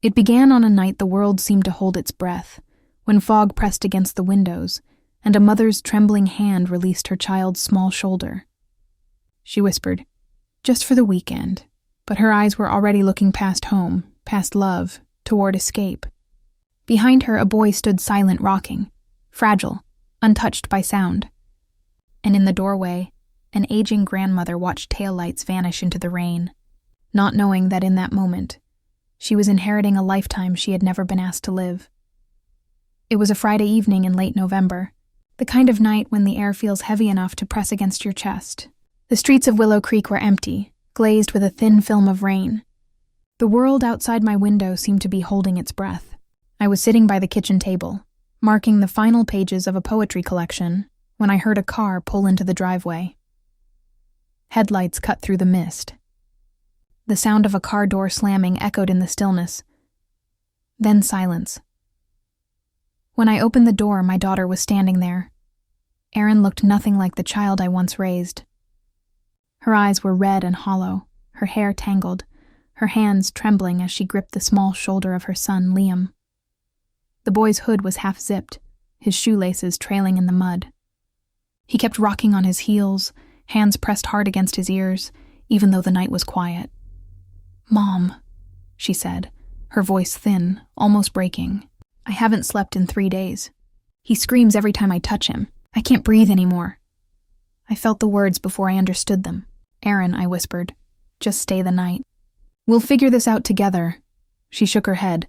It began on a night the world seemed to hold its breath, when fog pressed against the windows, and a mother's trembling hand released her child's small shoulder. She whispered, "Just for the weekend," but her eyes were already looking past home, past love, toward escape. Behind her, a boy stood silent, rocking, fragile, untouched by sound. And in the doorway, an aging grandmother watched taillights vanish into the rain, not knowing that in that moment, she was inheriting a lifetime she had never been asked to live. It was a Friday evening in late November, the kind of night when the air feels heavy enough to press against your chest. The streets of Willow Creek were empty, glazed with a thin film of rain. The world outside my window seemed to be holding its breath. I was sitting by the kitchen table, marking the final pages of a poetry collection, when I heard a car pull into the driveway. Headlights cut through the mist. The sound of a car door slamming echoed in the stillness. Then silence. When I opened the door, my daughter was standing there. Erin looked nothing like the child I once raised. Her eyes were red and hollow, her hair tangled, her hands trembling as she gripped the small shoulder of her son, Liam. The boy's hood was half-zipped, his shoelaces trailing in the mud. He kept rocking on his heels, hands pressed hard against his ears, even though the night was quiet. "Mom," she said, her voice thin, almost breaking. "I haven't slept in 3 days. He screams every time I touch him. I can't breathe anymore." I felt the words before I understood them. "Erin," I whispered, "just stay the night. We'll figure this out together." She shook her head,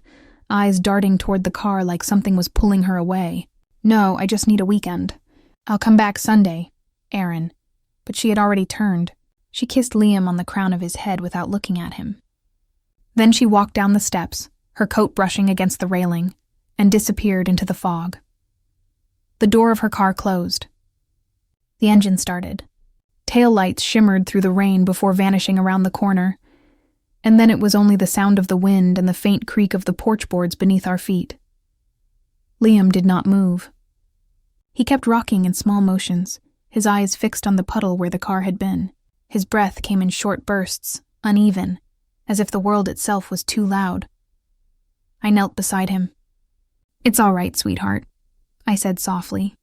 eyes darting toward the car like something was pulling her away. "No, I just need a weekend. I'll come back Sunday, Erin." But she had already turned. She kissed Liam on the crown of his head without looking at him. Then she walked down the steps, her coat brushing against the railing, and disappeared into the fog. The door of her car closed. The engine started. Tail lights shimmered through the rain before vanishing around the corner, and then it was only the sound of the wind and the faint creak of the porch boards beneath our feet. Liam did not move. He kept rocking in small motions, his eyes fixed on the puddle where the car had been. His breath came in short bursts, uneven, as if the world itself was too loud. I knelt beside him. "It's all right, sweetheart," I said softly,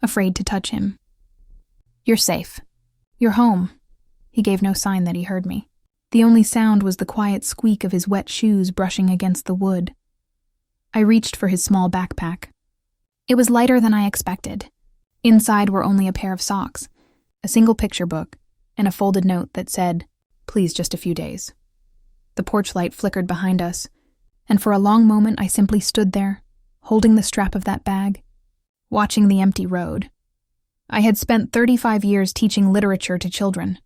afraid to touch him. "You're safe. You're home." He gave no sign that he heard me. The only sound was the quiet squeak of his wet shoes brushing against the wood. I reached for his small backpack. It was lighter than I expected. Inside were only a pair of socks, a single picture book, and a folded note that said, "Please, just a few days." The porch light flickered behind us, and for a long moment I simply stood there, holding the strap of that bag, watching the empty road. I had spent 35 years teaching literature to children.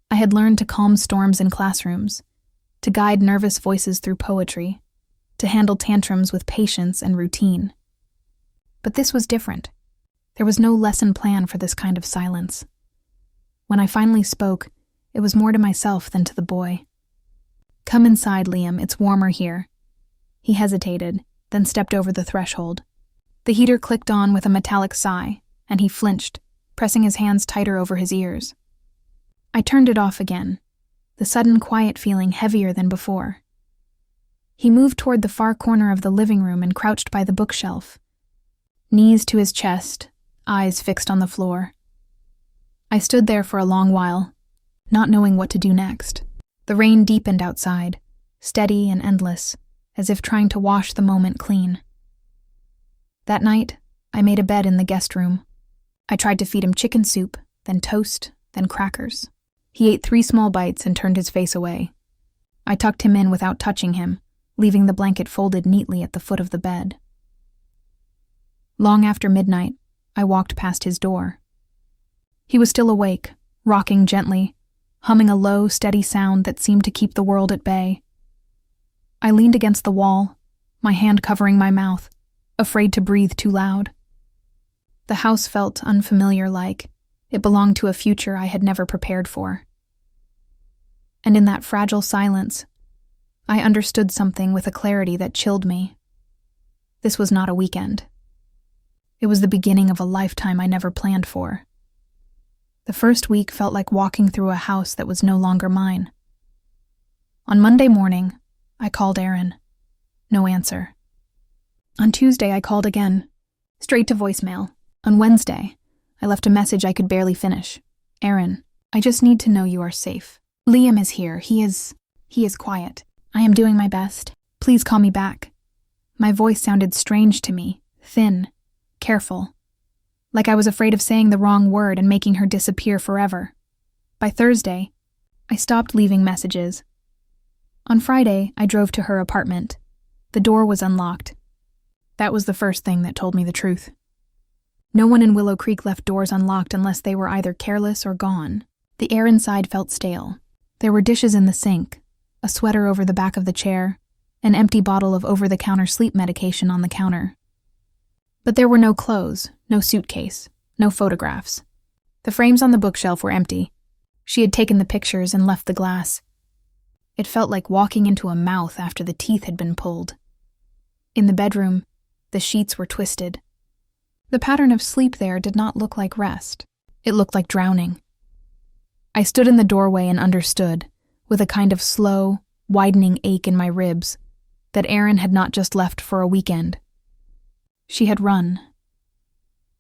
I had learned to calm storms in classrooms, to guide nervous voices through poetry, to handle tantrums with patience and routine. But this was different. There was no lesson plan for this kind of silence. When I finally spoke, it was more to myself than to the boy. "Come inside, Liam, it's warmer here." He hesitated, then stepped over the threshold. The heater clicked on with a metallic sigh, and he flinched, pressing his hands tighter over his ears. I turned it off again, the sudden quiet feeling heavier than before. He moved toward the far corner of the living room and crouched by the bookshelf, knees to his chest, eyes fixed on the floor. I stood there for a long while, not knowing what to do next. The rain deepened outside, steady and endless, as if trying to wash the moment clean. That night, I made a bed in the guest room. I tried to feed him chicken soup, then toast, then crackers. He ate 3 small bites and turned his face away. I tucked him in without touching him, leaving the blanket folded neatly at the foot of the bed. Long after midnight, I walked past his door. He was still awake, rocking gently, humming a low, steady sound that seemed to keep the world at bay. I leaned against the wall, my hand covering my mouth, afraid to breathe too loud. The house felt unfamiliar, like it belonged to a future I had never prepared for. And in that fragile silence, I understood something with a clarity that chilled me. This was not a weekend. It was the beginning of a lifetime I never planned for. The first week felt like walking through a house that was no longer mine. On Monday morning, I called Erin. No answer. On Tuesday, I called again. Straight to voicemail. On Wednesday, I left a message I could barely finish. Aaron, I just need to know you are safe. Liam is here. He is quiet. I am doing my best. Please call me back. My voice sounded strange to me, thin, careful. Like I was afraid of saying the wrong word and making her disappear forever. By Thursday, I stopped leaving messages. On Friday, I drove to her apartment. The door was unlocked. That was the first thing that told me the truth. No one in Willow Creek left doors unlocked unless they were either careless or gone. The air inside felt stale. There were dishes in the sink, a sweater over the back of the chair, an empty bottle of over-the-counter sleep medication on the counter. But there were no clothes, no suitcase, no photographs. The frames on the bookshelf were empty. She had taken the pictures and left the glass. It felt like walking into a mouth after the teeth had been pulled. In the bedroom, the sheets were twisted. The pattern of sleep there did not look like rest. It looked like drowning. I stood in the doorway and understood, with a kind of slow, widening ache in my ribs, that Aaron had not just left for a weekend. She had run.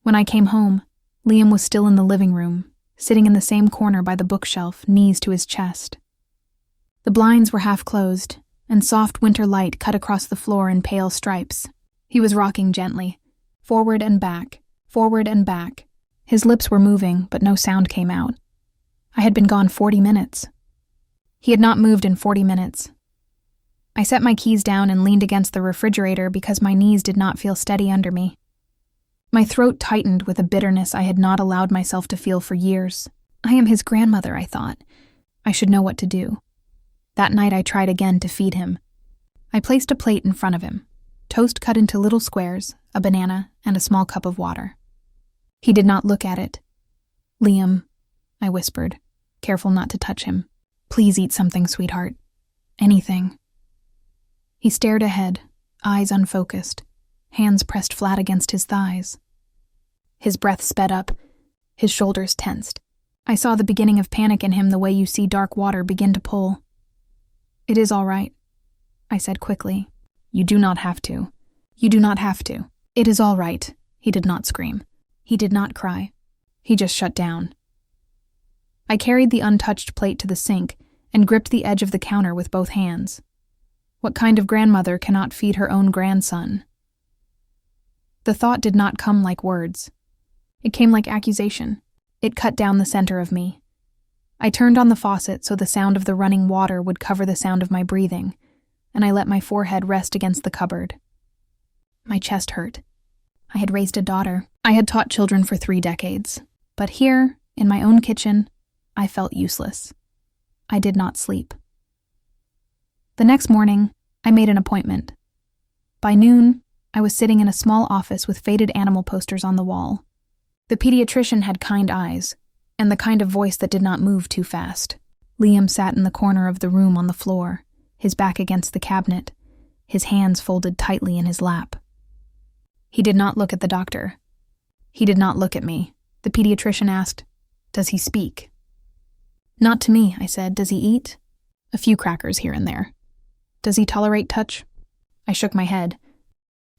When I came home, Liam was still in the living room, sitting in the same corner by the bookshelf, knees to his chest. The blinds were half closed, and soft winter light cut across the floor in pale stripes. He was rocking gently, forward and back, forward and back. His lips were moving, but no sound came out. I had been gone 40 minutes. He had not moved in 40 minutes. I set my keys down and leaned against the refrigerator because my knees did not feel steady under me. My throat tightened with a bitterness I had not allowed myself to feel for years. I am his grandmother, I thought. I should know what to do. That night I tried again to feed him. I placed a plate in front of him, toast cut into little squares, a banana, and a small cup of water. He did not look at it. Liam, I whispered, careful not to touch him. Please eat something, sweetheart. Anything. He stared ahead, eyes unfocused, hands pressed flat against his thighs. His breath sped up, his shoulders tensed. I saw the beginning of panic in him the way you see dark water begin to pull. It is all right, I said quickly. You do not have to. You do not have to. It is all right. He did not scream. He did not cry. He just shut down. I carried the untouched plate to the sink and gripped the edge of the counter with both hands. What kind of grandmother cannot feed her own grandson? The thought did not come like words. It came like accusation. It cut down the center of me. I turned on the faucet so the sound of the running water would cover the sound of my breathing, and I let my forehead rest against the cupboard. My chest hurt. I had raised a daughter. I had taught children for 3 decades. But here, in my own kitchen, I felt useless. I did not sleep. The next morning, I made an appointment. By noon, I was sitting in a small office with faded animal posters on the wall. The pediatrician had kind eyes, and the kind of voice that did not move too fast. Liam sat in the corner of the room on the floor, his back against the cabinet, his hands folded tightly in his lap. He did not look at the doctor. He did not look at me. The pediatrician asked, "Does he speak?" "Not to me," I said. "Does he eat?" "A few crackers here and there." "Does he tolerate touch?" I shook my head.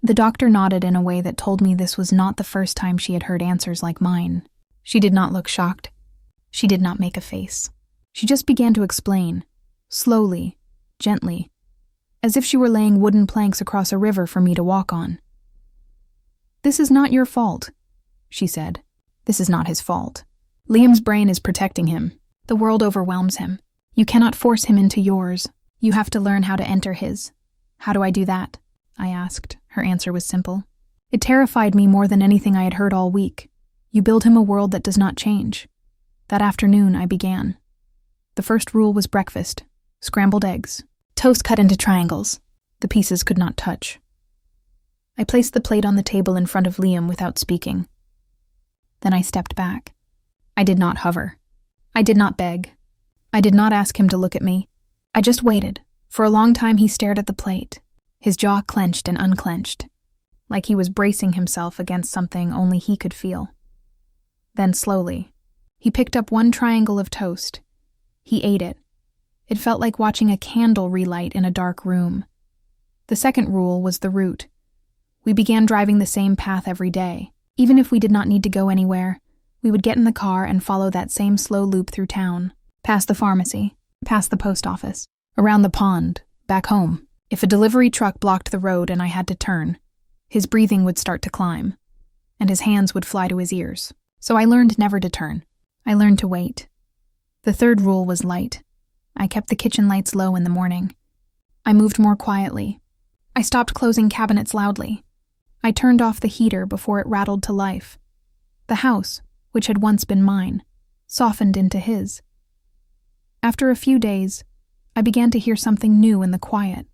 The doctor nodded in a way that told me this was not the first time she had heard answers like mine. She did not look shocked. She did not make a face. She just began to explain, slowly, gently, as if she were laying wooden planks across a river for me to walk on. "This is not your fault," she said. "This is not his fault. Liam's brain is protecting him. The world overwhelms him. You cannot force him into yours. You have to learn how to enter his." "How do I do that?" I asked. Her answer was simple. It terrified me more than anything I had heard all week. You build him a world that does not change. That afternoon, I began. The first rule was breakfast. Scrambled eggs. Toast cut into triangles. The pieces could not touch. I placed the plate on the table in front of Liam without speaking. Then I stepped back. I did not hover. I did not beg. I did not ask him to look at me. I just waited. For a long time he stared at the plate, his jaw clenched and unclenched, like he was bracing himself against something only he could feel. Then slowly, he picked up one triangle of toast. He ate it. It felt like watching a candle relight in a dark room. The second rule was the route. We began driving the same path every day. Even if we did not need to go anywhere, we would get in the car and follow that same slow loop through town, past the pharmacy, past the post office, around the pond, back home. If a delivery truck blocked the road and I had to turn, his breathing would start to climb, and his hands would fly to his ears. So I learned never to turn. I learned to wait. The third rule was light. I kept the kitchen lights low in the morning. I moved more quietly. I stopped closing cabinets loudly. I turned off the heater before it rattled to life. The house, which had once been mine, softened into his. After a few days, I began to hear something new in the quiet.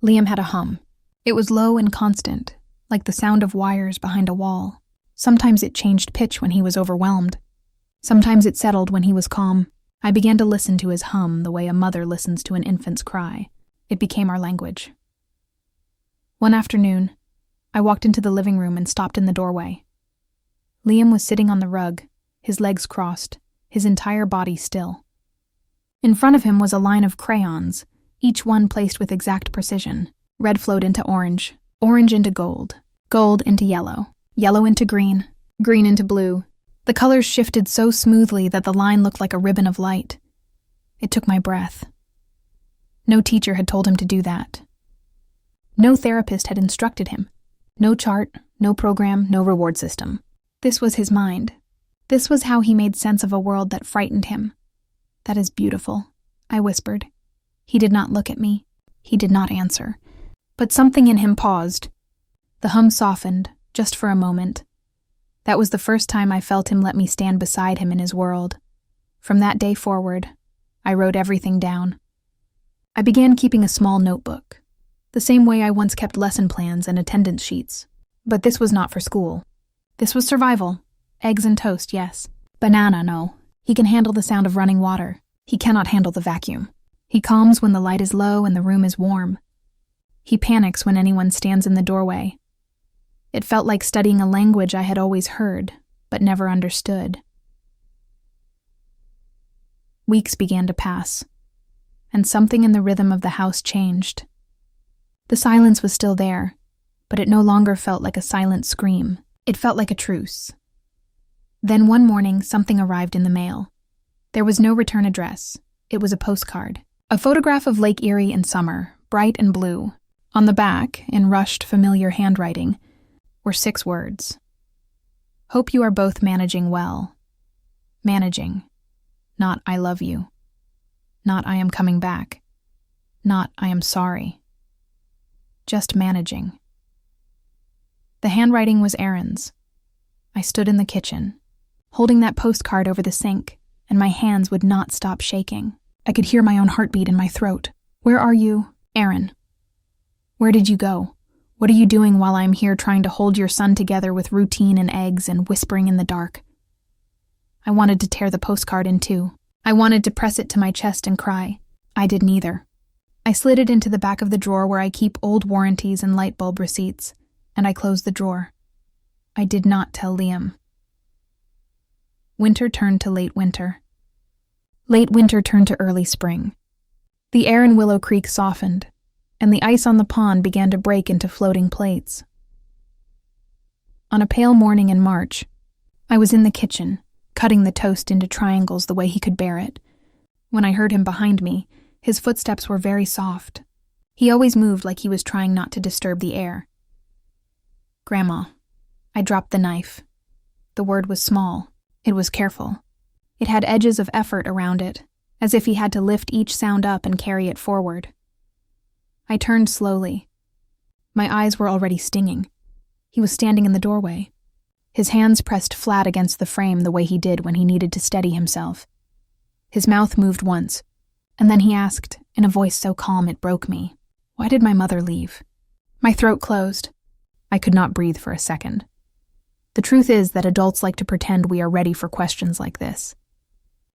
Liam had a hum. It was low and constant, like the sound of wires behind a wall. Sometimes it changed pitch when he was overwhelmed. Sometimes it settled when he was calm. I began to listen to his hum the way a mother listens to an infant's cry. It became our language. One afternoon, I walked into the living room and stopped in the doorway. Liam was sitting on the rug, his legs crossed, his entire body still. In front of him was a line of crayons, each one placed with exact precision. Red flowed into orange, orange into gold, gold into yellow, yellow into green, green into blue. The colors shifted so smoothly that the line looked like a ribbon of light. It took my breath. No teacher had told him to do that. No therapist had instructed him. No chart, no program, no reward system. This was his mind. This was how he made sense of a world that frightened him. "That is beautiful," I whispered. He did not look at me. He did not answer. But something in him paused. The hum softened, just for a moment. That was the first time I felt him let me stand beside him in his world. From that day forward, I wrote everything down. I began keeping a small notebook, the same way I once kept lesson plans and attendance sheets. But this was not for school. This was survival. Eggs and toast, yes. Banana, no. He can handle the sound of running water. He cannot handle the vacuum. He calms when the light is low and the room is warm. He panics when anyone stands in the doorway. It felt like studying a language I had always heard, but never understood. Weeks began to pass, and something in the rhythm of the house changed. The silence was still there, but it no longer felt like a silent scream. It felt like a truce. Then one morning, something arrived in the mail. There was no return address. It was a postcard. A photograph of Lake Erie in summer, bright and blue. On the back, in rushed, familiar handwriting, were 6 words. "Hope you are both managing well." Managing. Not "I love you." Not "I am coming back." Not "I am sorry." Just managing. The handwriting was Aaron's. I stood in the kitchen, holding that postcard over the sink, and my hands would not stop shaking. I could hear my own heartbeat in my throat. "Where are you, Aaron? Where did you go? What are you doing while I'm here trying to hold your son together with routine and eggs and whispering in the dark?" I wanted to tear the postcard in two. I wanted to press it to my chest and cry. I did neither. I slid it into the back of the drawer where I keep old warranties and light bulb receipts, and I closed the drawer. I did not tell Liam. Winter turned to late winter. Late winter turned to early spring. The air in Willow Creek softened, and the ice on the pond began to break into floating plates. On a pale morning in March, I was in the kitchen, cutting the toast into triangles the way he could bear it. When I heard him behind me, his footsteps were very soft. He always moved like he was trying not to disturb the air. "Grandma." I dropped the knife. The word was small. It was careful. It had edges of effort around it, as if he had to lift each sound up and carry it forward. I turned slowly. My eyes were already stinging. He was standing in the doorway. His hands pressed flat against the frame the way he did when he needed to steady himself. His mouth moved once, and then he asked, in a voice so calm it broke me, "Why did my mother leave?" My throat closed. I could not breathe for a second. The truth is that adults like to pretend we are ready for questions like this.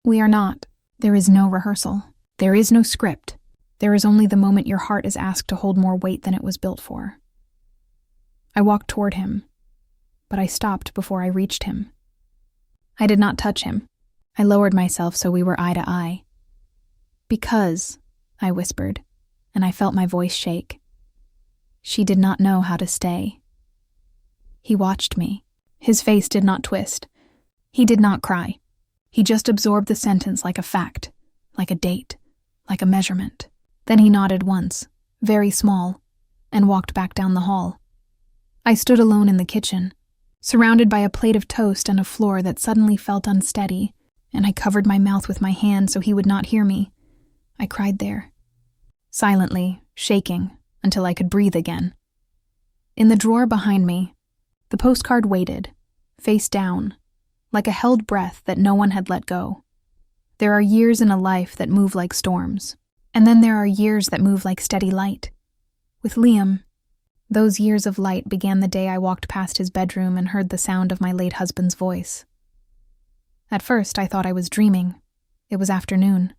We are not. There is no rehearsal. There is no script. There is only the moment your heart is asked to hold more weight than it was built for. I walked toward him, but I stopped before I reached him. I did not touch him. I lowered myself so we were eye to eye. "Because," I whispered, and I felt my voice shake. She did not know how to stay. He watched me. His face did not twist. He did not cry. He just absorbed the sentence like a fact, like a date, like a measurement. Then he nodded once, very small, and walked back down the hall. I stood alone in the kitchen, surrounded by a plate of toast and a floor that suddenly felt unsteady, and I covered my mouth with my hand so he would not hear me. I cried there, silently, shaking, until I could breathe again. In the drawer behind me, the postcard waited, face down, like a held breath that no one had let go. There are years in a life that move like storms, and then there are years that move like steady light. With Liam, those years of light began the day I walked past his bedroom and heard the sound of my late husband's voice. At first, I thought I was dreaming. It was afternoon.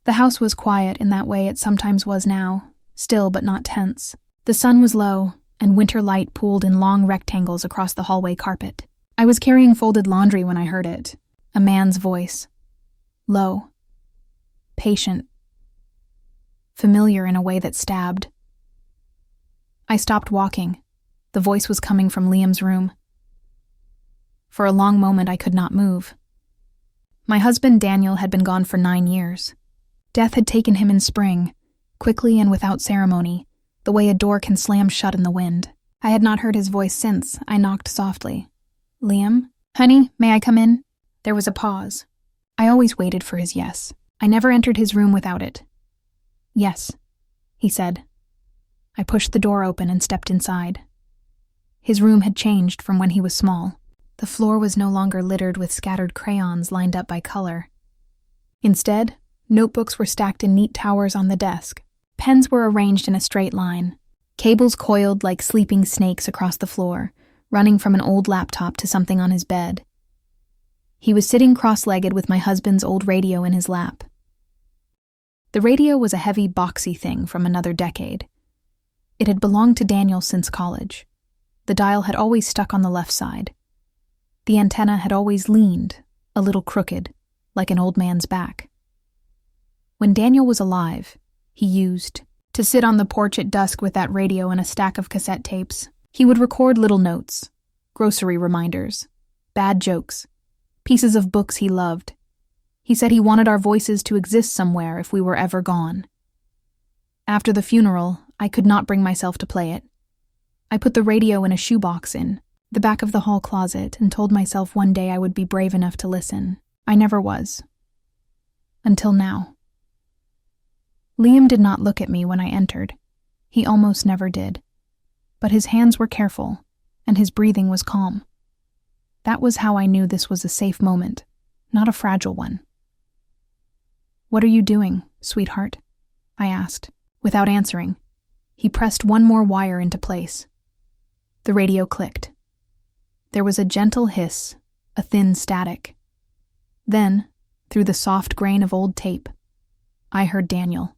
The house was quiet in that way it sometimes was now, still but not tense. The sun was low, and winter light pooled in long rectangles across the hallway carpet. I was carrying folded laundry when I heard it. A man's voice. Low. Patient. Familiar in a way that stabbed. I stopped walking. The voice was coming from Liam's room. For a long moment, I could not move. My husband, Daniel, had been gone for 9 years. Death had taken him in spring, quickly and without ceremony, the way a door can slam shut in the wind. I had not heard his voice since. I knocked softly. Liam? Honey, may I come in? There was a pause. I always waited for his yes. I never entered his room without it. Yes, he said. I pushed the door open and stepped inside. His room had changed from when he was small. The floor was no longer littered with scattered crayons lined up by color. Instead, notebooks were stacked in neat towers on the desk. Pens were arranged in a straight line. Cables coiled like sleeping snakes across the floor, running from an old laptop to something on his bed. He was sitting cross-legged with my husband's old radio in his lap. The radio was a heavy, boxy thing from another decade. It had belonged to Daniel since college. The dial had always stuck on the left side. The antenna had always leaned, a little crooked, like an old man's back. When Daniel was alive, he used to sit on the porch at dusk with that radio and a stack of cassette tapes. He would record little notes, grocery reminders, bad jokes, pieces of books he loved. He said he wanted our voices to exist somewhere if we were ever gone. After the funeral, I could not bring myself to play it. I put the radio in a shoebox in the back of the hall closet and told myself one day I would be brave enough to listen. I never was. Until now. Liam did not look at me when I entered. He almost never did. But his hands were careful, and his breathing was calm. That was how I knew this was a safe moment, not a fragile one. "What are you doing, sweetheart?" I asked. Without answering, he pressed one more wire into place. The radio clicked. There was a gentle hiss, a thin static. Then, through the soft grain of old tape, I heard Daniel.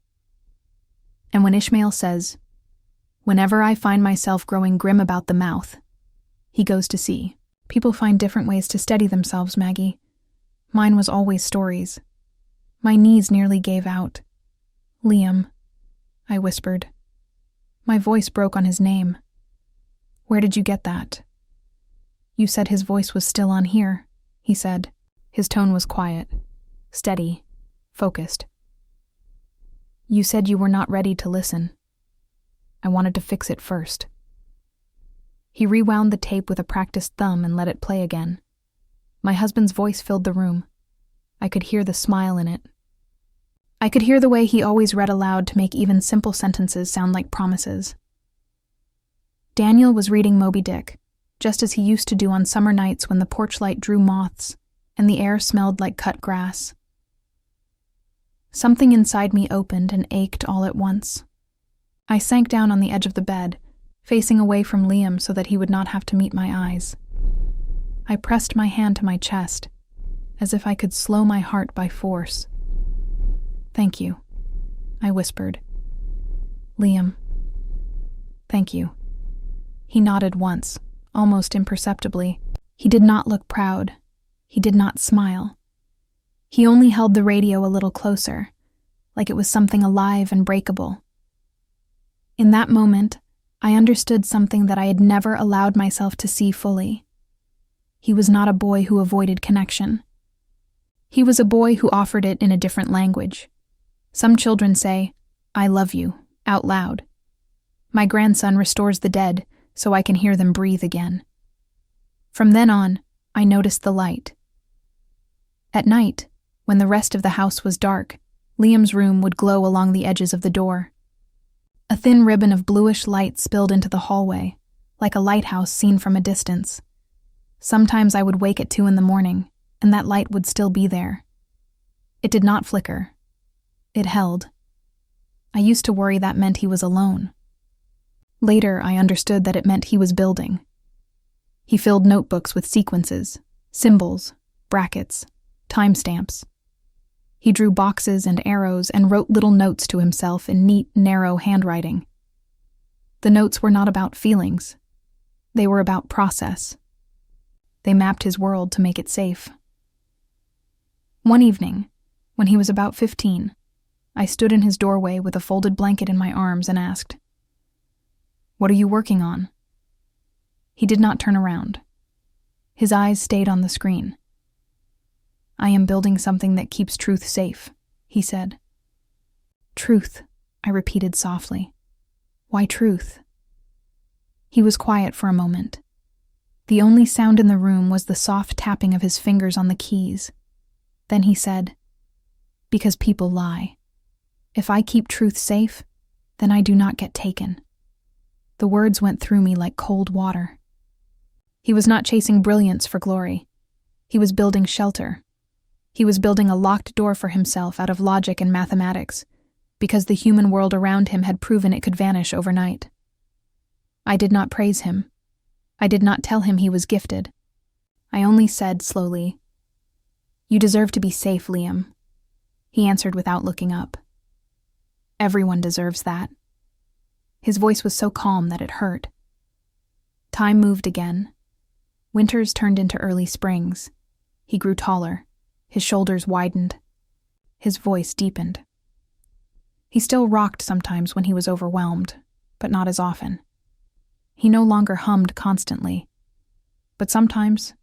And when Ishmael says, "Whenever I find myself growing grim about the mouth," he goes to sea. People find different ways to steady themselves, Maggie. Mine was always stories. My knees nearly gave out. "Liam," I whispered. My voice broke on his name. "Where did you get that?" "You said his voice was still on here," he said. His tone was quiet, steady, focused. "You said you were not ready to listen. I wanted to fix it first." He rewound the tape with a practiced thumb and let it play again. My husband's voice filled the room. I could hear the smile in it. I could hear the way he always read aloud to make even simple sentences sound like promises. Daniel was reading Moby Dick, just as he used to do on summer nights when the porch light drew moths and the air smelled like cut grass. Something inside me opened and ached all at once. I sank down on the edge of the bed, facing away from Liam so that he would not have to meet my eyes. I pressed my hand to my chest, as if I could slow my heart by force. "Thank you," I whispered. "Liam, thank you." He nodded once, almost imperceptibly. He did not look proud. He did not smile. He only held the radio a little closer, like it was something alive and breakable. In that moment, I understood something that I had never allowed myself to see fully. He was not a boy who avoided connection. He was a boy who offered it in a different language. Some children say, "I love you," out loud. My grandson restores the dead so I can hear them breathe again. From then on, I noticed the light. At night, when the rest of the house was dark, Liam's room would glow along the edges of the door. A thin ribbon of bluish light spilled into the hallway, like a lighthouse seen from a distance. Sometimes I would wake at 2 a.m, and that light would still be there. It did not flicker. It held. I used to worry that meant he was alone. Later, I understood that it meant he was building. He filled notebooks with sequences, symbols, brackets, timestamps. He drew boxes and arrows and wrote little notes to himself in neat, narrow handwriting. The notes were not about feelings. They were about process. They mapped his world to make it safe. One evening, when he was about 15, I stood in his doorway with a folded blanket in my arms and asked, "What are you working on?" He did not turn around. His eyes stayed on the screen. "I am building something that keeps truth safe," he said. "Truth," I repeated softly. "Why truth?" He was quiet for a moment. The only sound in the room was the soft tapping of his fingers on the keys. Then he said, "Because people lie. If I keep truth safe, then I do not get taken." The words went through me like cold water. He was not chasing brilliance for glory. He was building shelter. He was building a locked door for himself out of logic and mathematics, because the human world around him had proven it could vanish overnight. I did not praise him. I did not tell him he was gifted. I only said slowly, "You deserve to be safe, Liam." He answered without looking up. "Everyone deserves that." His voice was so calm that it hurt. Time moved again. Winters turned into early springs. He grew taller. His shoulders widened. His voice deepened. He still rocked sometimes when he was overwhelmed, but not as often. He no longer hummed constantly. But sometimes,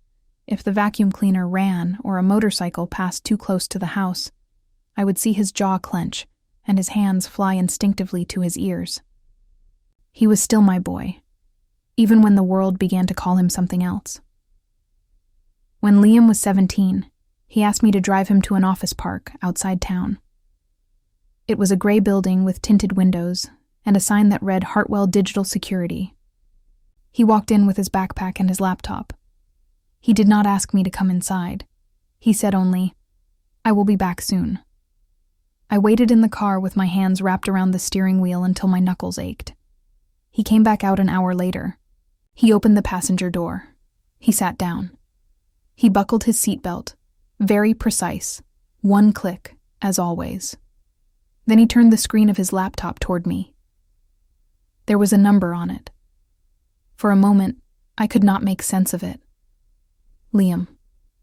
if the vacuum cleaner ran or a motorcycle passed too close to the house, I would see his jaw clench and his hands fly instinctively to his ears. He was still my boy, even when the world began to call him something else. When Liam was 17, he asked me to drive him to an office park outside town. It was a gray building with tinted windows and a sign that read Hartwell Digital Security. He walked in with his backpack and his laptop. He did not ask me to come inside. He said only, "I will be back soon." I waited in the car with my hands wrapped around the steering wheel until my knuckles ached. He came back out an hour later. He opened the passenger door. He sat down. He buckled his seatbelt, very precise, one click, as always. Then he turned the screen of his laptop toward me. There was a number on it. For a moment, I could not make sense of it. "Liam,"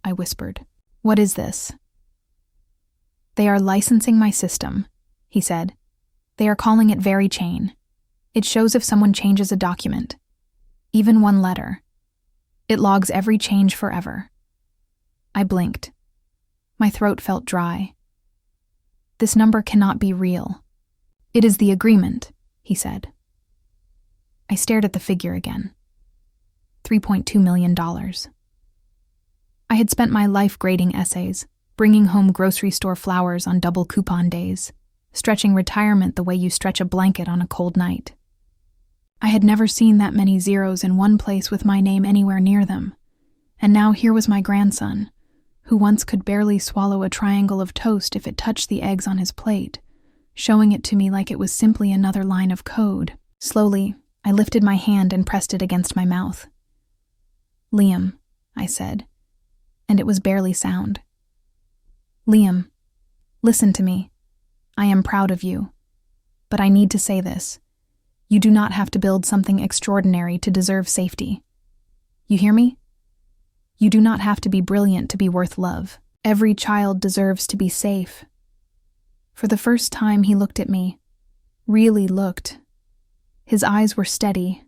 I whispered, "what is this?" "They are licensing my system," he said. "They are calling it VeriChain. It shows if someone changes a document, even one letter. It logs every change forever." I blinked. My throat felt dry. "This number cannot be real." "It is the agreement," he said. I stared at the figure again. $3.2 million. I had spent my life grading essays, bringing home grocery store flowers on double coupon days, stretching retirement the way you stretch a blanket on a cold night. I had never seen that many zeros in one place with my name anywhere near them, and now here was my grandson, who once could barely swallow a triangle of toast if it touched the eggs on his plate, showing it to me like it was simply another line of code. Slowly, I lifted my hand and pressed it against my mouth. "Liam," I said, and it was barely sound. "Liam, listen to me. I am proud of you. But I need to say this. You do not have to build something extraordinary to deserve safety. You hear me? You do not have to be brilliant to be worth love. Every child deserves to be safe." For the first time, he looked at me. Really looked. His eyes were steady,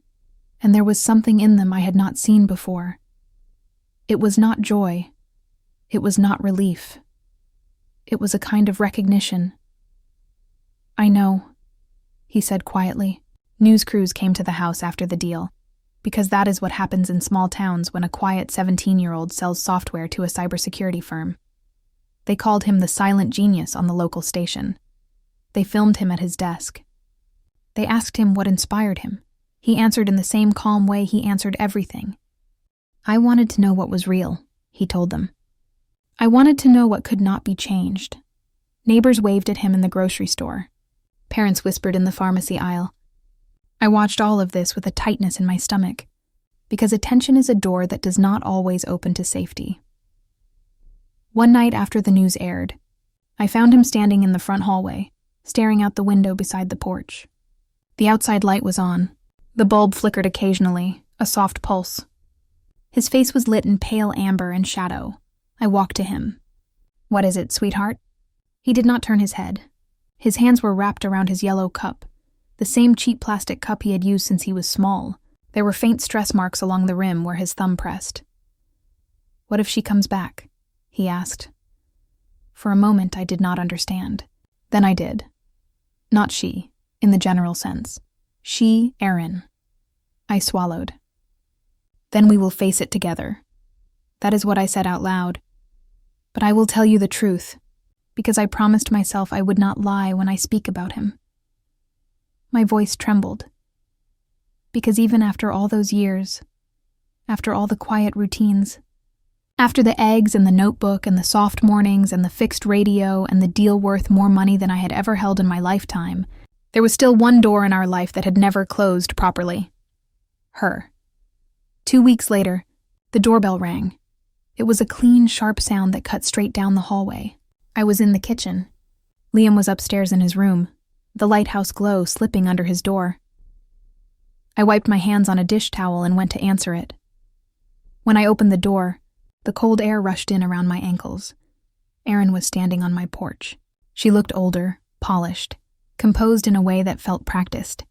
and there was something in them I had not seen before. It was not joy. It was not relief. It was a kind of recognition. "I know," he said quietly. News crews came to the house after the deal, because that is what happens in small towns when a quiet 17-year-old sells software to a cybersecurity firm. They called him the silent genius on the local station. They filmed him at his desk. They asked him what inspired him. He answered in the same calm way he answered everything. "I wanted to know what was real," he told them. "I wanted to know what could not be changed." Neighbors waved at him in the grocery store. Parents whispered in the pharmacy aisle. I watched all of this with a tightness in my stomach, because attention is a door that does not always open to safety. One night after the news aired, I found him standing in the front hallway, staring out the window beside the porch. The outside light was on. The bulb flickered occasionally, a soft pulse. His face was lit in pale amber and shadow. I walked to him. "What is it, sweetheart?" He did not turn his head. His hands were wrapped around his yellow cup, the same cheap plastic cup he had used since he was small. There were faint stress marks along the rim where his thumb pressed. "What if she comes back?" he asked. For a moment I did not understand. Then I did. Not she, in the general sense. She, Erin. I swallowed. "Then we will face it together." That is what I said out loud. But I will tell you the truth, because I promised myself I would not lie when I speak about him. My voice trembled, because even after all those years, after all the quiet routines, after the eggs and the notebook and the soft mornings and the fixed radio and the deal worth more money than I had ever held in my lifetime, there was still one door in our life that had never closed properly. Her. 2 weeks later, the doorbell rang. It was a clean, sharp sound that cut straight down the hallway. I was in the kitchen. Liam was upstairs in his room, the lighthouse glow slipping under his door. I wiped my hands on a dish towel and went to answer it. When I opened the door, the cold air rushed in around my ankles. Erin was standing on my porch. She looked older, polished, composed in a way that felt practiced.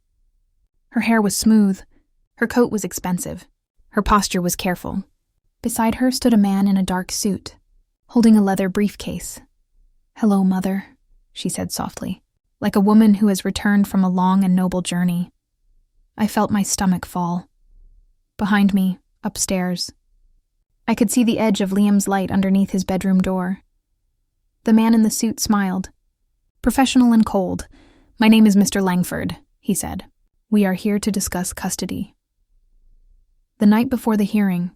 Her hair was smooth. Her coat was expensive. Her posture was careful. Beside her stood a man in a dark suit, holding a leather briefcase. "Hello, Mother," she said softly, like a woman who has returned from a long and noble journey. I felt my stomach fall. Behind me, upstairs, I could see the edge of Liam's light underneath his bedroom door. The man in the suit smiled. "Professional and cold. My name is Mr. Langford," he said. "We are here to discuss custody." The night before the hearing,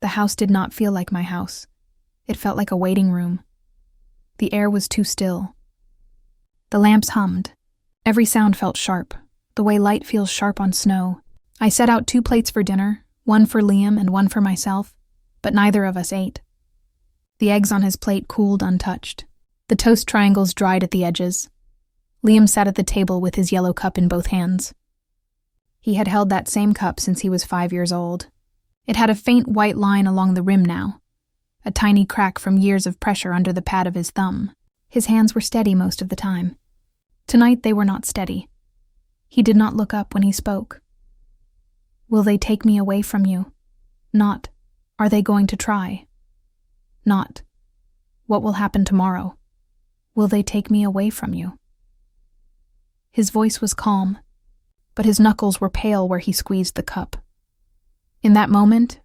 the house did not feel like my house. It felt like a waiting room. The air was too still. The lamps hummed. Every sound felt sharp, the way light feels sharp on snow. I set out 2 plates for dinner, one for Liam and one for myself, but neither of us ate. The eggs on his plate cooled untouched. The toast triangles dried at the edges. Liam sat at the table with his yellow cup in both hands. He had held that same cup since he was 5 years old. It had a faint white line along the rim now, a tiny crack from years of pressure under the pad of his thumb. His hands were steady most of the time. Tonight they were not steady. He did not look up when he spoke. "Will they take me away from you?" Not, "Are they going to try?" Not, "What will happen tomorrow?" "Will they take me away from you?" His voice was calm, but his knuckles were pale where he squeezed the cup. In that moment,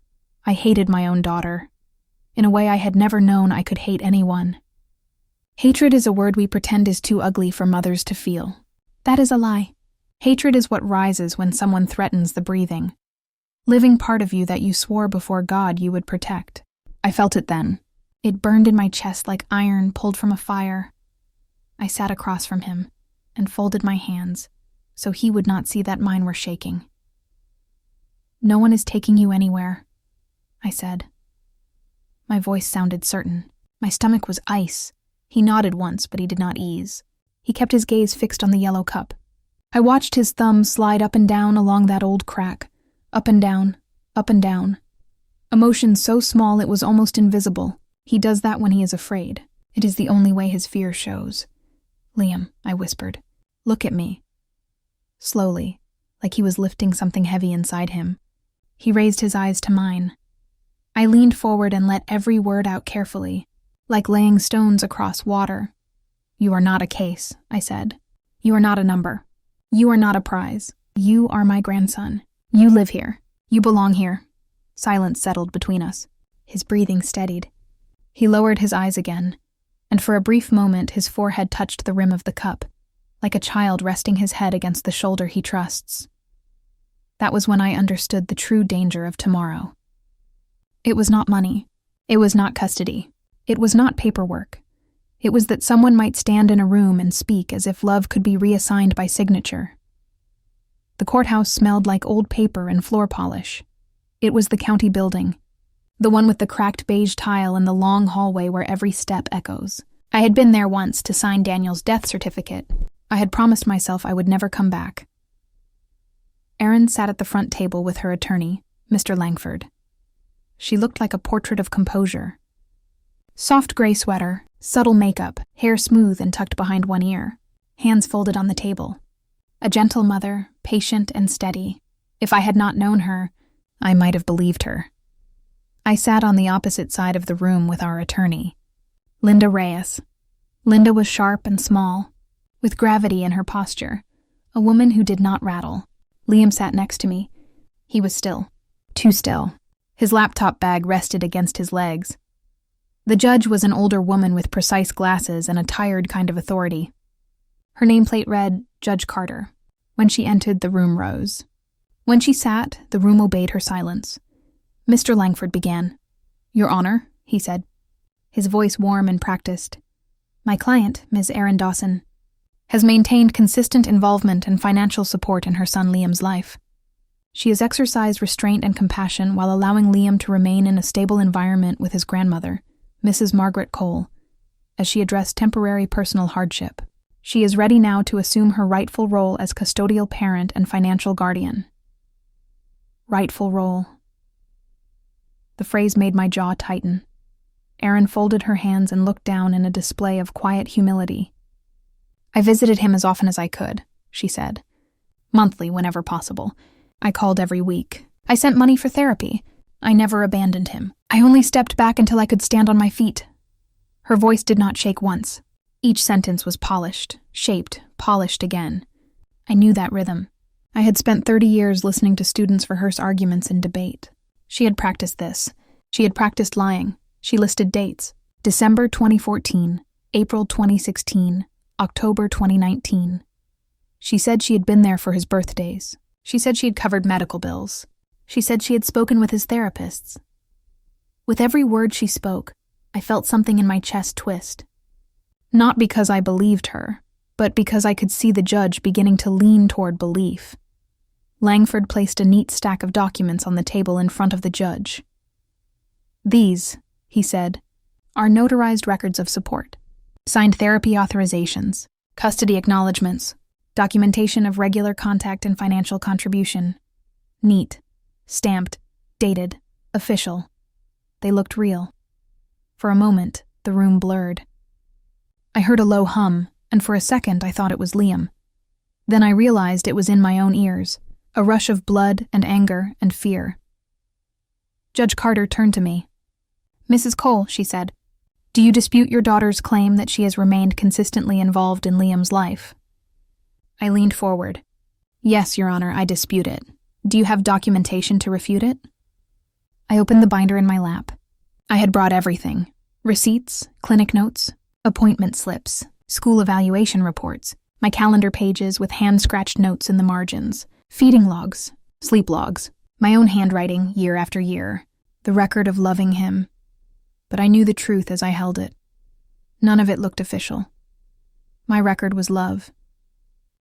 I hated my own daughter, in a way I had never known I could hate anyone. Hatred is a word we pretend is too ugly for mothers to feel. That is a lie. Hatred is what rises when someone threatens the breathing, living part of you that you swore before God you would protect. I felt it then. It burned in my chest like iron pulled from a fire. I sat across from him and folded my hands so he would not see that mine were shaking. "No one is taking you anywhere," I said. My voice sounded certain. My stomach was ice. He nodded once, but he did not ease. He kept his gaze fixed on the yellow cup. I watched his thumb slide up and down along that old crack, up and down, up and down. A motion so small it was almost invisible. He does that when he is afraid. It is the only way his fear shows. "Liam," I whispered, "look at me." Slowly, like he was lifting something heavy inside him. He raised his eyes to mine. I leaned forward and let every word out carefully, like laying stones across water. "You are not a case," I said. "You are not a number. You are not a prize. You are my grandson. You live here. You belong here." Silence settled between us. His breathing steadied. He lowered his eyes again, and for a brief moment his forehead touched the rim of the cup, like a child resting his head against the shoulder he trusts. That was when I understood the true danger of tomorrow. It was not money. It was not custody. It was not paperwork. It was that someone might stand in a room and speak as if love could be reassigned by signature. The courthouse smelled like old paper and floor polish. It was the county building, the one with the cracked beige tile and the long hallway where every step echoes. I had been there once to sign Daniel's death certificate. I had promised myself I would never come back. Erin sat at the front table with her attorney, Mr. Langford. She looked like a portrait of composure. Soft gray sweater, subtle makeup, hair smooth and tucked behind one ear, hands folded on the table. A gentle mother, patient and steady. If I had not known her, I might have believed her. I sat on the opposite side of the room with our attorney, Linda Reyes. Linda was sharp and small, with gravity in her posture, a woman who did not rattle. Liam sat next to me. He was still, too still. His laptop bag rested against his legs. The judge was an older woman with precise glasses and a tired kind of authority. Her nameplate read, Judge Carter. When she entered, the room rose. When she sat, the room obeyed her silence. Mr. Langford began. "Your Honor," he said, his voice warm and practiced. "My client, Ms. Erin Dawson, has maintained consistent involvement and financial support in her son Liam's life. She has exercised restraint and compassion while allowing Liam to remain in a stable environment with his grandmother, Mrs. Margaret Cole, as she addressed temporary personal hardship. She is ready now to assume her rightful role as custodial parent and financial guardian." Rightful role. The phrase made my jaw tighten. Erin folded her hands and looked down in a display of quiet humility. "I visited him as often as I could," she said. "Monthly, whenever possible. I called every week. I sent money for therapy. I never abandoned him. I only stepped back until I could stand on my feet." Her voice did not shake once. Each sentence was polished, shaped, polished again. I knew that rhythm. I had spent 30 years listening to students rehearse arguments and debate. She had practiced this. She had practiced lying. She listed dates. December 2014, April 2016, October 2019. She said she had been there for his birthdays. She said she had covered medical bills. She said she had spoken with his therapists. With every word she spoke, I felt something in my chest twist. Not because I believed her, but because I could see the judge beginning to lean toward belief. Langford placed a neat stack of documents on the table in front of the judge. "These," he said, "are notarized records of support, signed therapy authorizations, custody acknowledgments, documentation of regular contact and financial contribution. Neat, stamped, dated, official. They looked real." For a moment, the room blurred. I heard a low hum, and for a second I thought it was Liam. Then I realized it was in my own ears, a rush of blood and anger and fear. Judge Carter turned to me. "Mrs. Cole," she said, "do you dispute your daughter's claim that she has remained consistently involved in Liam's life?" I leaned forward. "Yes, Your Honor, I dispute it. Do you have documentation to refute it?" I opened the binder in my lap. I had brought everything: receipts, clinic notes, appointment slips, school evaluation reports, my calendar pages with hand-scratched notes in the margins, feeding logs, sleep logs, my own handwriting year after year, the record of loving him. But I knew the truth as I held it. None of it looked official. My record was love.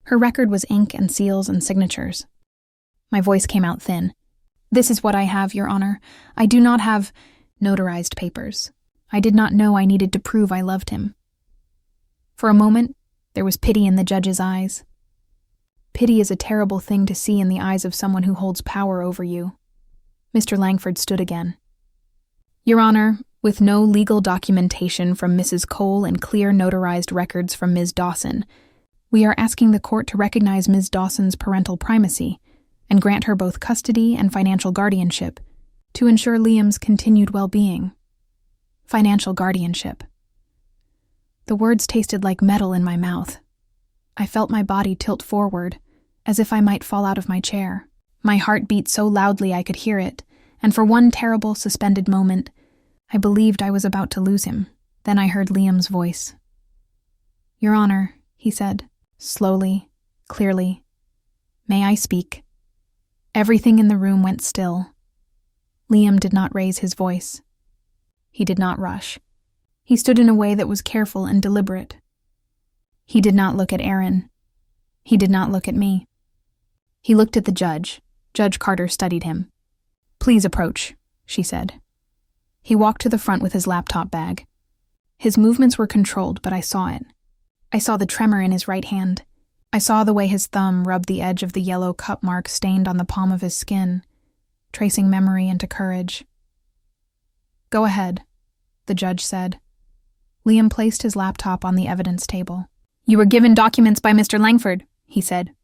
Her record was ink and seals and signatures. My voice came out thin. "This is what I have, Your Honor. I do not have notarized papers. I did not know I needed to prove I loved him." For a moment, there was pity in the judge's eyes. Pity is a terrible thing to see in the eyes of someone who holds power over you. Mr. Langford stood again. "Your Honor, with no legal documentation from Mrs. Cole and clear notarized records from Ms. Dawson, we are asking the court to recognize Ms. Dawson's parental primacy and grant her both custody and financial guardianship to ensure Liam's continued well-being. Financial guardianship. The words tasted like metal in my mouth. I felt my body tilt forward, as if I might fall out of my chair. My heart beat so loudly I could hear it, and for one terrible, suspended moment, I believed I was about to lose him. Then I heard Liam's voice. "Your Honor," he said, slowly, clearly. "May I speak?" Everything in the room went still. Liam did not raise his voice. He did not rush. He stood in a way that was careful and deliberate. He did not look at Aaron. He did not look at me. He looked at the judge. Judge Carter studied him. "Please approach," she said. He walked to the front with his laptop bag. His movements were controlled, but I saw it. I saw the tremor in his right hand. I saw the way his thumb rubbed the edge of the yellow cup mark stained on the palm of his skin, tracing memory into courage. "Go ahead," the judge said. Liam placed his laptop on the evidence table. "You were given documents by Mr. Langford," he said.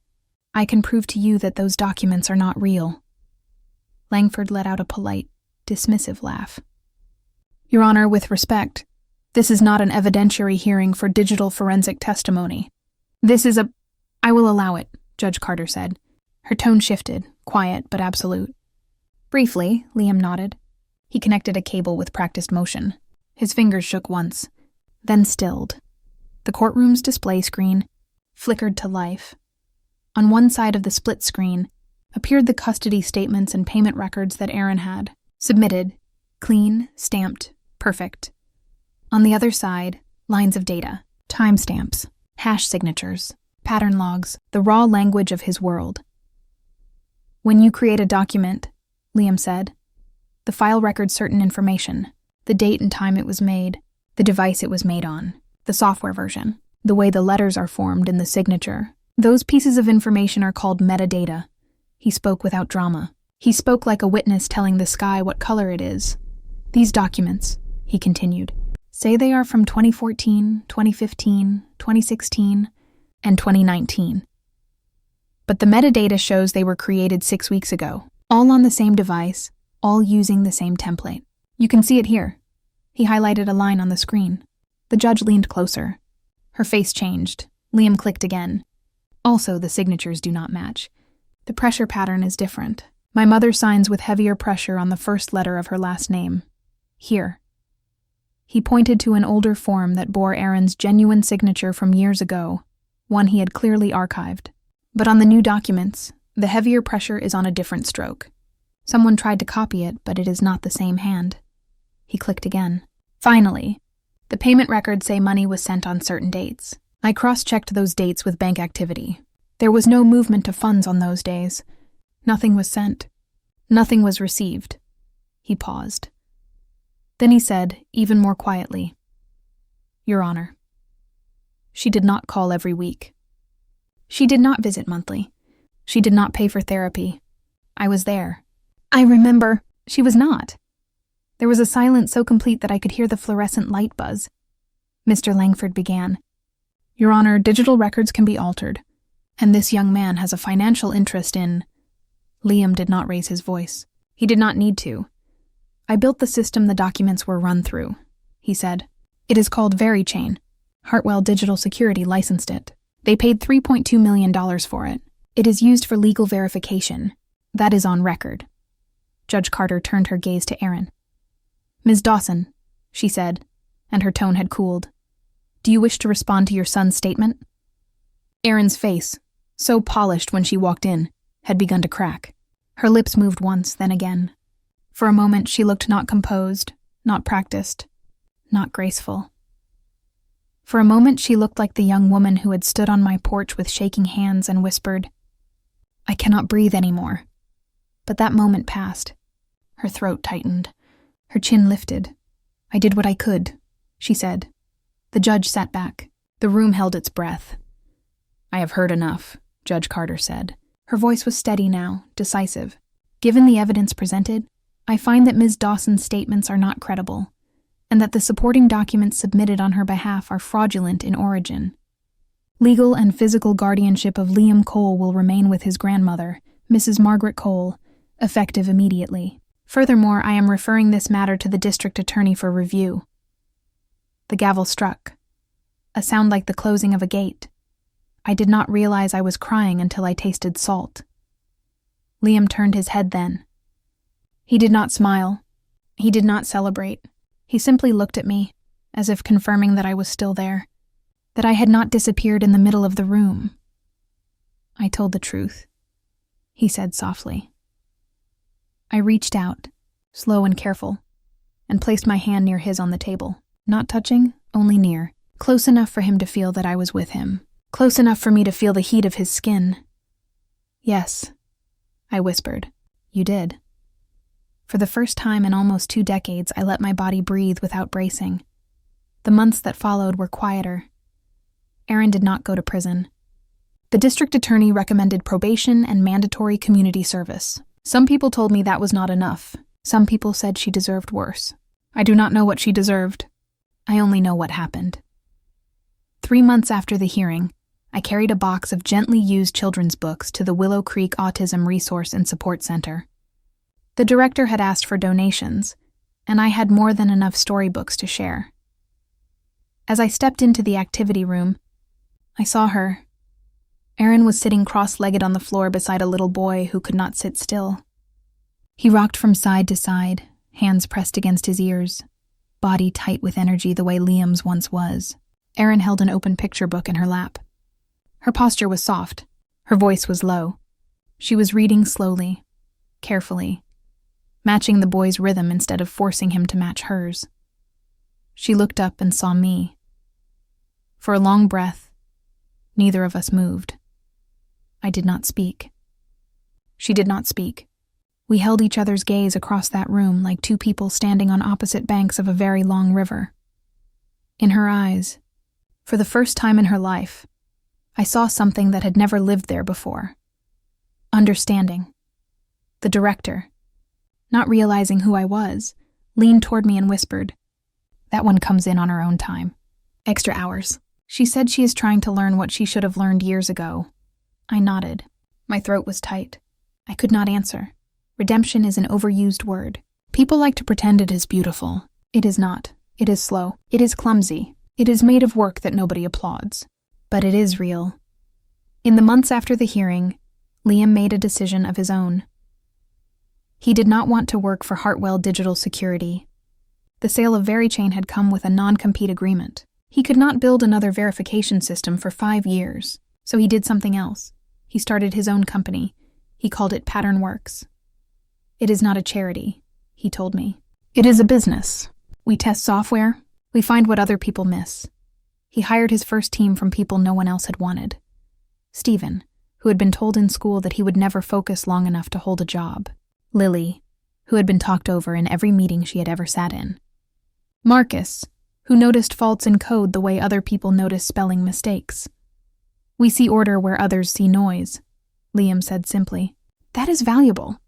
"I can prove to you that those documents are not real." Langford let out a polite, dismissive laugh. "Your Honor, with respect, this is not an evidentiary hearing for digital forensic testimony. This is a—" "I will allow it," Judge Carter said. Her tone shifted, quiet but absolute. Briefly, Liam nodded. He connected a cable with practiced motion. His fingers shook once, then stilled. The courtroom's display screen flickered to life. On one side of the split screen appeared the custody statements and payment records that Aaron had. Submitted, clean, stamped, perfect. On the other side, lines of data, timestamps, hash signatures, pattern logs, the raw language of his world. "When you create a document," Liam said, "the file records certain information, the date and time it was made, the device it was made on, the software version, the way the letters are formed in the signature. Those pieces of information are called metadata." He spoke without drama. He spoke like a witness telling the sky what color it is. "These documents," he continued, "say they are from 2014, 2015, 2016, and 2019. But the metadata shows they were created 6 weeks ago, all on the same device, all using the same template. You can see it here." He highlighted a line on the screen. The judge leaned closer. Her face changed. Liam clicked again. "Also, the signatures do not match. The pressure pattern is different. My mother signs with heavier pressure on the first letter of her last name. Here." He pointed to an older form that bore Aaron's genuine signature from years ago, one he had clearly archived. "But on the new documents, the heavier pressure is on a different stroke. Someone tried to copy it, but it is not the same hand." He clicked again. "Finally, the payment records say money was sent on certain dates. I cross-checked those dates with bank activity. There was no movement of funds on those days. Nothing was sent. Nothing was received." He paused. Then he said, even more quietly, "Your Honor, she did not call every week. She did not visit monthly. She did not pay for therapy. I was there. I remember. She was not." There was a silence so complete that I could hear the fluorescent light buzz. Mr. Langford began. "Your Honor, digital records can be altered, and this young man has a financial interest in—" Liam did not raise his voice. He did not need to. "I built the system the documents were run through," he said. "It is called VeriChain. Hartwell Digital Security licensed it. They paid $3.2 million for it. It is used for legal verification. That is on record." Judge Carter turned her gaze to Aaron. "Ms. Dawson," she said, and her tone had cooled. "Do you wish to respond to your son's statement?" Aaron's face, so polished when she walked in, had begun to crack. Her lips moved once, then again. For a moment she looked not composed, not practiced, not graceful. For a moment she looked like the young woman who had stood on my porch with shaking hands and whispered, "I cannot breathe anymore." But that moment passed. Her throat tightened. Her chin lifted. "I did what I could," she said. The judge sat back. The room held its breath. "I have heard enough," Judge Carter said. Her voice was steady now, decisive. "Given the evidence presented, I find that Ms. Dawson's statements are not credible, and that the supporting documents submitted on her behalf are fraudulent in origin. Legal and physical guardianship of Liam Cole will remain with his grandmother, Mrs. Margaret Cole, effective immediately. Furthermore, I am referring this matter to the district attorney for review." The gavel struck, a sound like the closing of a gate. I did not realize I was crying until I tasted salt. Liam turned his head then. He did not smile. He did not celebrate. He simply looked at me, as if confirming that I was still there, that I had not disappeared in the middle of the room. "I told the truth," he said softly. I reached out, slow and careful, and placed my hand near his on the table, not touching, only near, close enough for him to feel that I was with him, close enough for me to feel the heat of his skin. "Yes," I whispered, "you did." For the first time in almost 2 decades, I let my body breathe without bracing. The months that followed were quieter. Aaron did not go to prison. The district attorney recommended probation and mandatory community service. Some people told me that was not enough. Some people said she deserved worse. I do not know what she deserved. I only know what happened. 3 months after the hearing, I carried a box of gently used children's books to the Willow Creek Autism Resource and Support Center. The director had asked for donations, and I had more than enough storybooks to share. As I stepped into the activity room, I saw her. Aaron was sitting cross-legged on the floor beside a little boy who could not sit still. He rocked from side to side, hands pressed against his ears, body tight with energy the way Liam's once was. Erin held an open picture book in her lap. Her posture was soft. Her voice was low. She was reading slowly, carefully, matching the boy's rhythm instead of forcing him to match hers. She looked up and saw me. For a long breath, neither of us moved. I did not speak. She did not speak. We held each other's gaze across that room like two people standing on opposite banks of a very long river. In her eyes, for the first time in her life, I saw something that had never lived there before. Understanding. The director, not realizing who I was, leaned toward me and whispered, "That one comes in on her own time. Extra hours." She said she is trying to learn what she should have learned years ago. I nodded. My throat was tight. I could not answer. Redemption is an overused word. People like to pretend it is beautiful. It is not. It is slow. It is clumsy. It is made of work that nobody applauds. But it is real. In the months after the hearing, Liam made a decision of his own. He did not want to work for Hartwell Digital Security. The sale of VeriChain had come with a non-compete agreement. He could not build another verification system for 5 years, so he did something else. He started his own company. He called it Patternworks. "It is not a charity," he told me. "It is a business. We test software. We find what other people miss." He hired his first team from people no one else had wanted. Stephen, who had been told in school that he would never focus long enough to hold a job. Lily, who had been talked over in every meeting she had ever sat in. Marcus, who noticed faults in code the way other people notice spelling mistakes. "We see order where others see noise," Liam said simply. "That is valuable."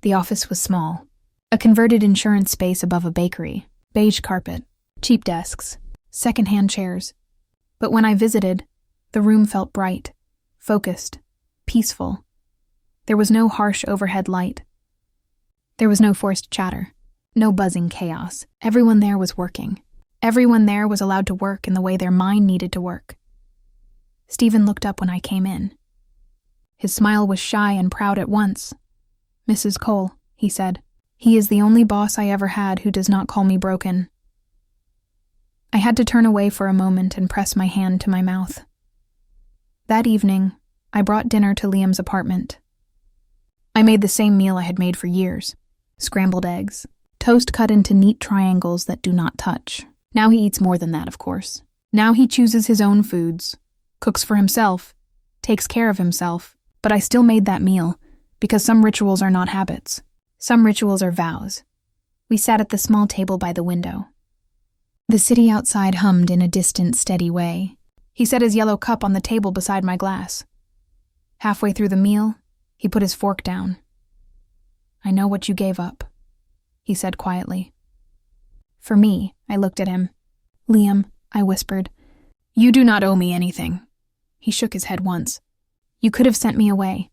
The office was small. A converted insurance space above a bakery, beige carpet, cheap desks, second-hand chairs. But when I visited, the room felt bright, focused, peaceful. There was no harsh overhead light. There was no forced chatter, no buzzing chaos. Everyone there was working. Everyone there was allowed to work in the way their mind needed to work. Stephen looked up when I came in. His smile was shy and proud at once. "Mrs. Cole," he said. "He is the only boss I ever had who does not call me broken." I had to turn away for a moment and press my hand to my mouth. That evening, I brought dinner to Liam's apartment. I made the same meal I had made for years. Scrambled eggs, toast cut into neat triangles that do not touch. Now he eats more than that, of course. Now he chooses his own foods, cooks for himself, takes care of himself. But I still made that meal, because some rituals are not habits. Some rituals are vows. We sat at the small table by the window. The city outside hummed in a distant, steady way. He set his yellow cup on the table beside my glass. Halfway through the meal, he put his fork down. "I know what you gave up," he said quietly. For me, I looked at him. "Liam," I whispered, "you do not owe me anything." He shook his head once. "You could have sent me away.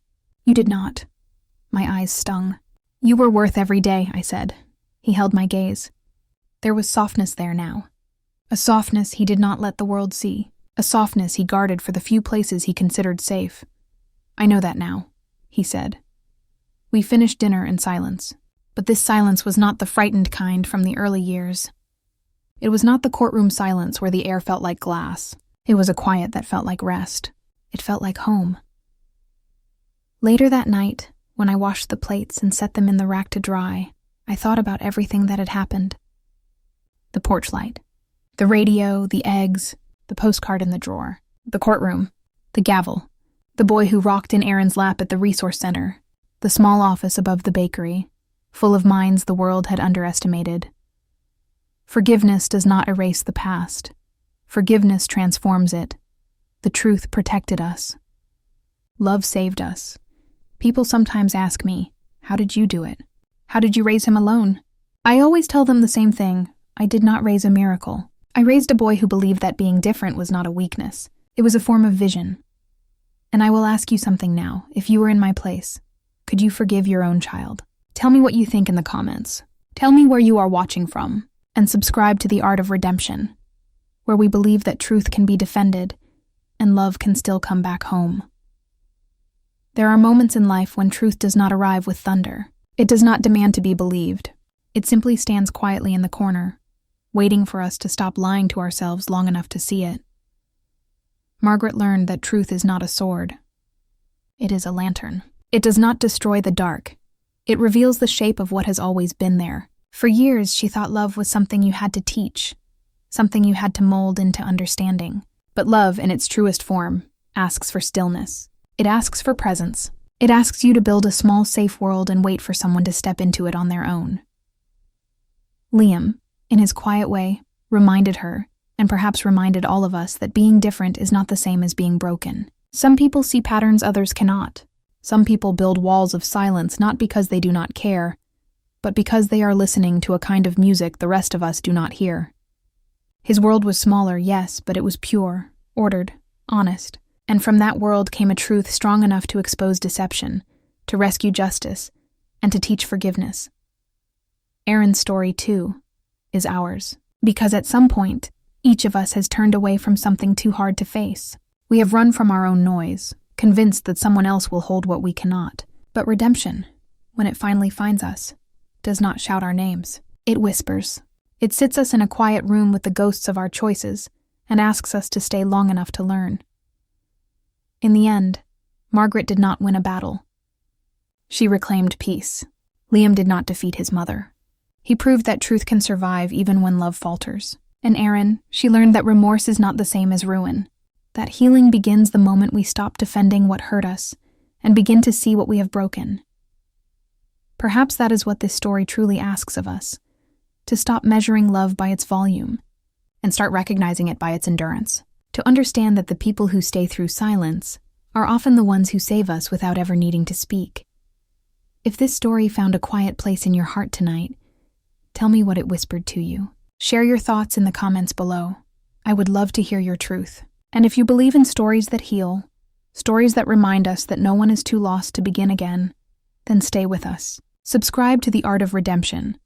You did not. My eyes stung. You were worth every day, I said. He held my gaze. There was softness there now. A softness he did not let the world see. A softness he guarded for the few places he considered safe. I know that now, he said. We finished dinner in silence. But this silence was not the frightened kind from the early years. It was not the courtroom silence where the air felt like glass. It was a quiet that felt like rest. It felt like home. Later that night, when I washed the plates and set them in the rack to dry, I thought about everything that had happened. The porch light, the radio, the eggs, the postcard in the drawer, the courtroom, the gavel, the boy who rocked in Aaron's lap at the resource center, the small office above the bakery, full of minds the world had underestimated. Forgiveness does not erase the past. Forgiveness transforms it. The truth protected us. Love saved us. People sometimes ask me, how did you do it? How did you raise him alone? I always tell them the same thing. I did not raise a miracle. I raised a boy who believed that being different was not a weakness. It was a form of vision. And I will ask you something now. If you were in my place, could you forgive your own child? Tell me what you think in the comments. Tell me where you are watching from. And subscribe to The Art of Redemption, where we believe that truth can be defended and love can still come back home. There are moments in life when truth does not arrive with thunder. It does not demand to be believed. It simply stands quietly in the corner, waiting for us to stop lying to ourselves long enough to see it. Margaret learned that truth is not a sword. It is a lantern. It does not destroy the dark. It reveals the shape of what has always been there. For years, she thought love was something you had to teach, something you had to mold into understanding. But love, in its truest form, asks for stillness. It asks for presence. It asks you to build a small, safe world and wait for someone to step into it on their own. Liam, in his quiet way, reminded her, and perhaps reminded all of us, that being different is not the same as being broken. Some people see patterns others cannot. Some people build walls of silence not because they do not care, but because they are listening to a kind of music the rest of us do not hear. His world was smaller, yes, but it was pure, ordered, honest, and from that world came a truth strong enough to expose deception, to rescue justice, and to teach forgiveness. Aaron's story, too, is ours, because at some point, each of us has turned away from something too hard to face. We have run from our own noise, convinced that someone else will hold what we cannot. But redemption, when it finally finds us, does not shout our names. It whispers. It sits us in a quiet room with the ghosts of our choices and asks us to stay long enough to learn. In the end, Margaret did not win a battle. She reclaimed peace. Liam did not defeat his mother. He proved that truth can survive even when love falters. And Aaron, she learned that remorse is not the same as ruin. That healing begins the moment we stop defending what hurt us and begin to see what we have broken. Perhaps that is what this story truly asks of us, to stop measuring love by its volume and start recognizing it by its endurance, to understand that the people who stay through silence are often the ones who save us without ever needing to speak. If this story found a quiet place in your heart tonight, tell me what it whispered to you. Share your thoughts in the comments below. I would love to hear your truth. And if you believe in stories that heal, stories that remind us that no one is too lost to begin again, then stay with us. Subscribe to The Art of Redemption,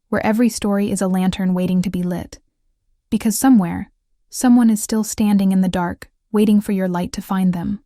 where every story is a lantern waiting to be lit. Because somewhere, someone is still standing in the dark, waiting for your light to find them.